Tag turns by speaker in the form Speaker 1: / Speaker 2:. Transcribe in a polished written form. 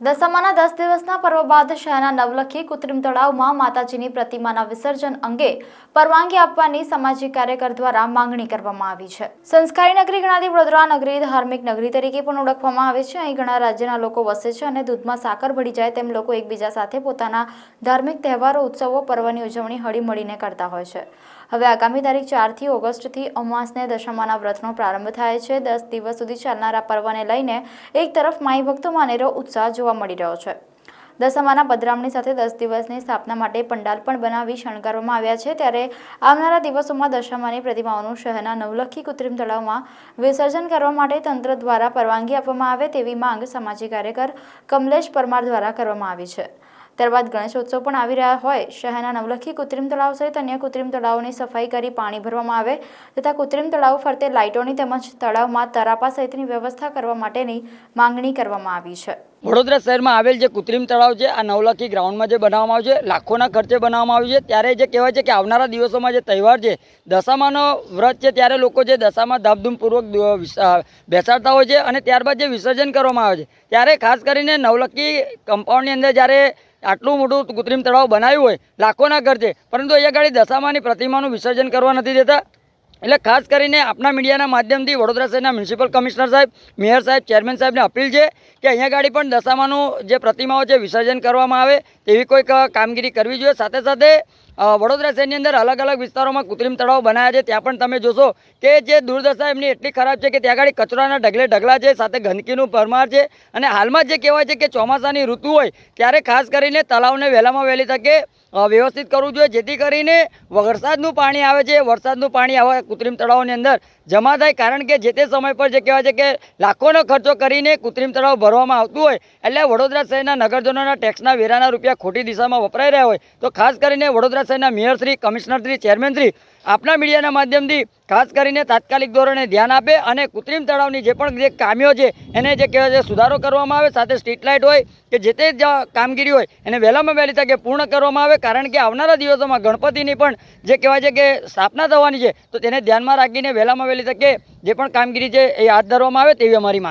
Speaker 1: દશામાના 10 દિવસના પર્વ બાદ શહેરના નવલખી કૃત્રિમ તળાવમાં માતાજીની પ્રતિમાના વિસર્જન અંગે પરવાનગી આપવાની સામાજિક કાર્યકર દ્વારા માંગણી કરવામાં આવી છે। સંસ્કારી નગરી ગણાતી વડોદરા નગરી ધાર્મિક નગરી તરીકે પણ ઓળખવામાં આવે છે। અહીં ઘણા રાજ્યના લોકો વસે છે અને દૂધમાં સાકર ભળી જાય તેમ લોકો એકબીજા સાથે પોતાના ધાર્મિક તહેવારો ઉત્સવો પર્વની ઉજવણી હળી મળીને કરતા હોય છે। હવે આગામી તારીખ 4 થી ઓગસ્ટથી અમાસને દશામાના વ્રતનો પ્રારંભ થાય છે। 10 દિવસ સુધી ચાલનારા પર્વને લઈને એક તરફ માઈ ભક્તોમાં અનેરો ઉત્સાહ જોવા મળી રહ્યો છે। દશામાના પધરામણી સાથે 10 દિવસની સ્થાપના માટે પંડાલ પણ બનાવી શણગારવામાં આવ્યા છે। ત્યારે આવનારા દિવસોમાં દશામાની પ્રતિમાઓનું શહેરના નવલખી કૃત્રિમ તળાવમાં વિસર્જન કરવા માટે તંત્ર દ્વારા પરવાનગી આપવામાં આવે તેવી માંગ સામાજિક કાર્યકર કમલેશ પરમાર દ્વારા કરવામાં આવી છે। ત્યારબાદ ગણેશોત્સવ પણ આવી રહ્યા હોય શહેરના નવલખી કૃત્રિમ તળાવ સહિત અન્ય કૃત્રિમ તળાવોની સફાઈ કરી પાણી ભરવામાં આવે તથા કૃત્રિમ તળાવ ફરતે લાઇટોની તેમજ તળાવમાં તરાપા સહિતની વ્યવસ્થા કરવા માટેની માંગણી કરવામાં આવી છે।
Speaker 2: વડોદરા શહેરમાં આવેલ જે કૃત્રિમ તળાવ છે આ નવલખી ગ્રાઉન્ડમાં જે બનાવવામાં આવ્યું છે લાખોના ખર્ચે બનાવવામાં આવ્યું છે। ત્યારે જે કહેવાય છે કે આવનારા દિવસોમાં જે તહેવાર છે દશામાનો વ્રત છે ત્યારે લોકો જે દશામાં ધામધૂમપૂર્વક બેસાડતા હોય છે અને ત્યારબાદ જે વિસર્જન કરવામાં આવે છે ત્યારે ખાસ કરીને નવલખી કમ્પાઉન્ડની અંદર જ્યારે આટલું મોટું કૃત્રિમ તળાવ બનાવ્યું હોય લાખોના ખર્ચે પરંતુ અહીંયા ગાડી દશામાની પ્રતિમાનું વિસર્જન કરવા નથી દેતા। એટલે ખાસ કરીને આપણા મીડિયાના માધ્યમથી વડોદરા શહેરના મ્યુનિસિપલ કમિશનર સાહેબ, મેયર સાહેબ, ચેરમેન સાહેબને અપીલ છે કે અહીંયા ગાડી પણ દશામાનું જે પ્રતિમાઓ છે વિસર્જન કરવામાં આવે તેવી કોઈક કામગીરી કરવી જોઈએ। સાથે સાથે વડોદરા શહેરની અંદર અલગ અલગ વિસ્તારોમાં કૃત્રિમ તળાવ બનાવ્યા છે ત્યાં પણ તમે જોશો કે જે દુર્દશા એમની એટલી ખરાબ છે કે ત્યાં ગાડી કચરાના ઢગલે ઢગલા છે, સાથે ગંદકીનું ભરમાર છે અને હાલમાં જે કહેવાય છે કે ચોમાસાની ઋતુ હોય ત્યારે ખાસ કરીને તળાવને વહેલામાં વહેલી તકે વ્યવસ્થિત કરવું જોઈએ જેથી કરીને વરસાદનું પાણી આવે છે વરસાદનું પાણી આવા કૃત્રિમ તળાવોની અંદર જમા થાય। કારણ કે જે તે સમય પર જે કહેવાય છે કે લાખોનો ખર્ચો કરીને કૃત્રિમ તળાવ ભરવામાં આવતું હોય એટલે વડોદરા શહેરના નગરજનોના ટેક્સના વેરાના રૂપિયા ખોટી દિશામાં વપરાઈ રહ્યા હોય તો ખાસ કરીને વડોદરા શહેરના મેયરશ્રી, કમિશનરશ્રી, ચેરમેનશ્રી આપના મીડિયાના માધ્યમથી ખાસ કરીને તાત્કાલિક ધોરણે ધ્યાન આપે અને કૃત્રિમ તળાવની જે પણ જે કામ્યો છે એને જે કહેવાય છે સુધારો કરવામાં આવે, સાથે સ્ટ્રીટ લાઇટ હોય કે જે તે કામગીરી હોય એને વહેલામાં વહેલી તકે પૂર્ણ કરવામાં આવે। કારણ કે આવનારા દિવસોમાં ગણપતિની પણ જે કહેવાય છે કે સ્થાપના થવાની છે તો તેને ધ્યાનમાં રાખીને વહેલામાં વહેલી તકે જે પણ કામગીરી છે એ હાથ ધરવામાં આવે તેવી અમારી માંગ।